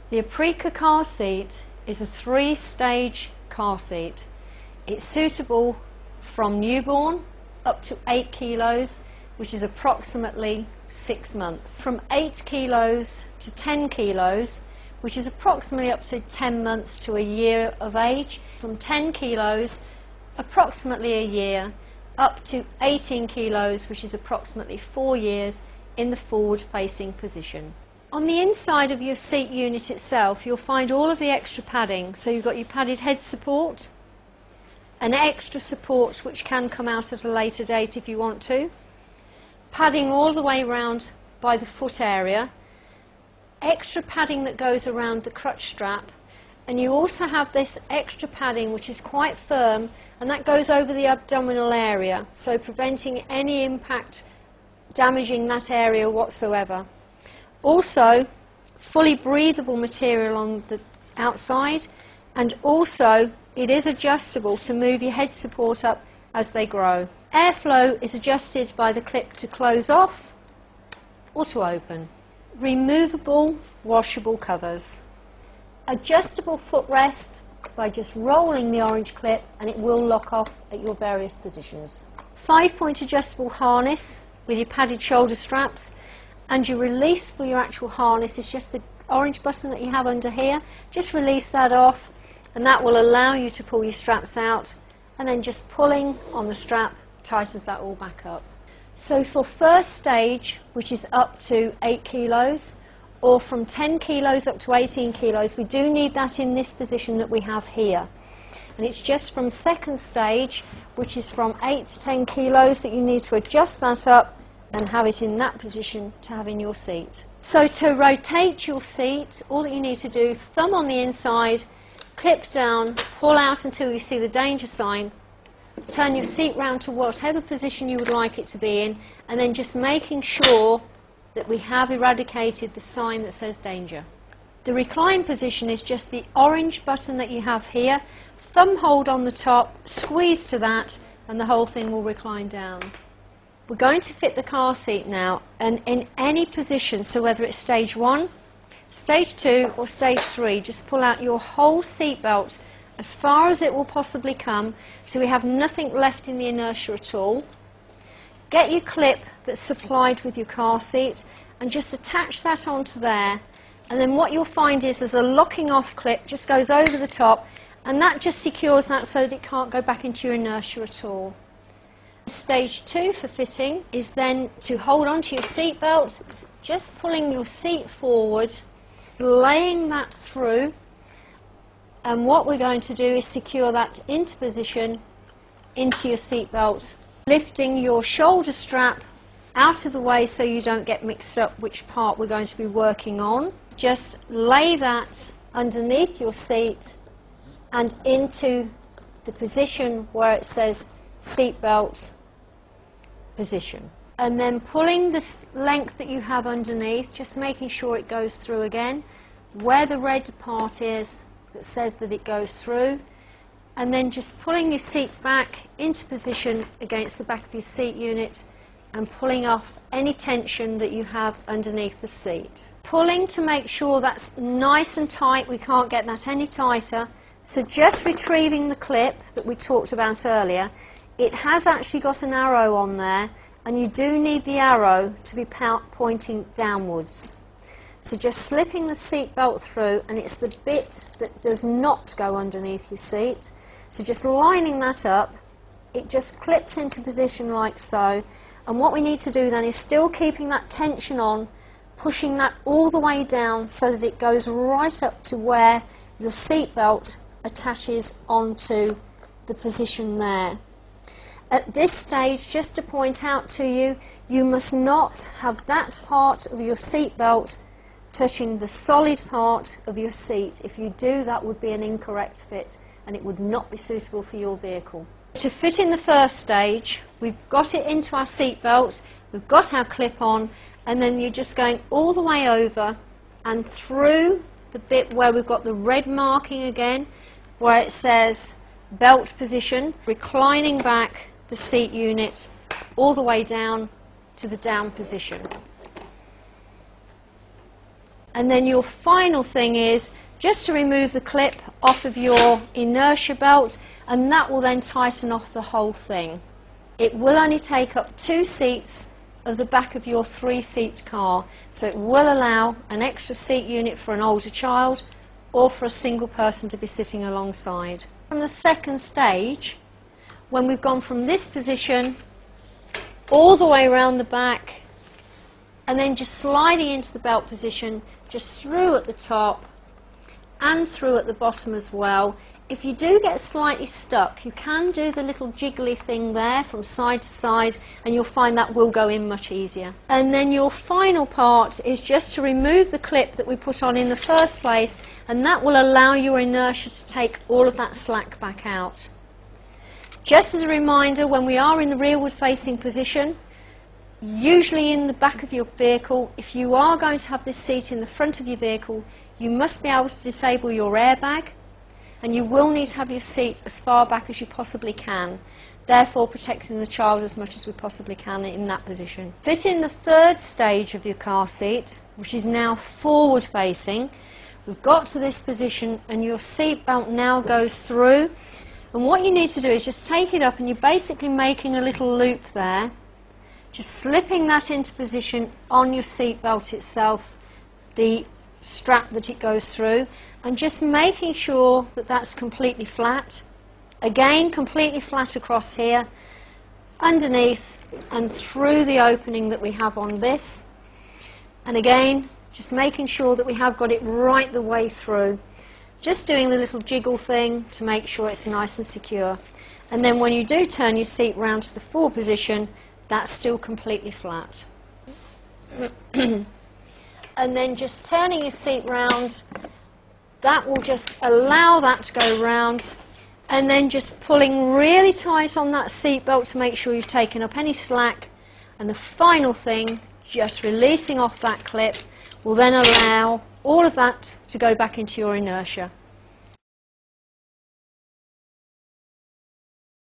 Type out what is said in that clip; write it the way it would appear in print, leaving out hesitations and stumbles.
The Aprica car seat is a 3-stage car seat. It's suitable from newborn up to 8 kilos, which is approximately 6 months. From 8 kilos to 10 kilos, which is approximately up to 10 months to a year of age. From 10 kilos, approximately a year, up to 18 kilos, which is approximately 4 years, in the forward-facing position. On the inside of your seat unit itself, you'll find all of the extra padding. So you've got your padded head support, an extra support which can come out at a later date if you want to, padding all the way around by the foot area, extra padding that goes around the crutch strap, and you also have this extra padding which is quite firm, and that goes over the abdominal area, so preventing any impact damaging that area whatsoever. Also, fully breathable material on the outside, and also it is adjustable to move your head support up as they grow. Airflow is adjusted by the clip to close off or to open. Removable washable covers. Adjustable footrest by just rolling the orange clip, and it will lock off at your various positions. 5-point adjustable harness with your padded shoulder straps, and your release for your actual harness is just the orange button that you have under here. Just release that off, and that will allow you to pull your straps out, and then just pulling on the strap tightens that all back up. So for first stage, which is up to 8 kilos, or from 10 kilos up to 18 kilos, we do need that in this position that we have here. And it's just from second stage, which is from 8 to 10 kilos, that you need to adjust that up and have it in that position to have in your seat. So to rotate your seat, all that you need to do, thumb on the inside, clip down, pull out until you see the danger sign, turn your seat round to whatever position you would like it to be in, and then just making sure that we have eradicated the sign that says danger. The recline position is just the orange button that you have here. Thumb hold on the top, squeeze to that, and the whole thing will recline down. We're going to fit the car seat now, and in any position, so whether it's stage 1, stage 2 or stage 3, just pull out your whole seat belt as far as it will possibly come, so we have nothing left in the inertia at all. Get your clip that's supplied with your car seat and just attach that onto there, and then what you'll find is there's a locking off clip, just goes over the top, and that just secures that so that it can't go back into your inertia at all. Stage 2 for fitting is then to hold onto your seat belt, just pulling your seat forward, laying that through, and what we're going to do is secure that into position into your seat belt, lifting your shoulder strap out of the way so you don't get mixed up which part we're going to be working on. Just lay that underneath your seat and into the position where it says seat belt position. And then pulling the length that you have underneath, just making sure it goes through again, where the red part is that says that it goes through, and then just pulling your seat back into position against the back of your seat unit and pulling off any tension that you have underneath the seat. Pulling to make sure that's nice and tight, we can't get that any tighter, so just retrieving the clip that we talked about earlier. It has actually got an arrow on there, and you do need the arrow to be pointing downwards. So just slipping the seat belt through, and it's the bit that does not go underneath your seat. So just lining that up, it just clips into position like so, and what we need to do then is still keeping that tension on, pushing that all the way down so that it goes right up to where your seat belt attaches onto the position there. At this stage, just to point out to you, you must not have that part of your seat belt touching the solid part of your seat. If you do, that would be an incorrect fit, and it would not be suitable for your vehicle. To fit in the first stage, we've got it into our seat belt, we've got our clip on, and then you're just going all the way over and through the bit where we've got the red marking again, where it says belt position, reclining back the seat unit all the way down to the down position. And then your final thing is just to remove the clip off of your inertia belt, and that will then tighten off the whole thing. It will only take up 2 seats of the back of your 3-seat car, so it will allow an extra seat unit for an older child or for a single person to be sitting alongside. From the second stage, when we've gone from this position all the way around the back and then just sliding into the belt position, just through at the top and through at the bottom as well. If you do get slightly stuck, you can do the little jiggly thing there from side to side, and you'll find that will go in much easier. And then your final part is just to remove the clip that we put on in the first place, and that will allow your inertia to take all of that slack back out. Just as a reminder, when we are in the rearward facing position, usually in the back of your vehicle, if you are going to have this seat in the front of your vehicle, you must be able to disable your airbag, and you will need to have your seat as far back as you possibly can, therefore protecting the child as much as we possibly can in that position. Fit in the third stage of your car seat, which is now forward facing. We've got to this position and your seat belt now goes through, and what you need to do is just take it up, and you're basically making a little loop there, just slipping that into position on your seat belt itself, the strap that it goes through, and just making sure that that's completely flat. Again, completely flat across here, underneath and through the opening that we have on this. And again, just making sure that we have got it right the way through. Just doing the little jiggle thing to make sure it's nice and secure. And then when you do turn your seat round to the forward position, that's still completely flat. And then just turning your seat round, that will just allow that to go round, and then just pulling really tight on that seat belt to make sure you've taken up any slack. And the final thing, just releasing off that clip, will then allow all of that to go back into your inertia.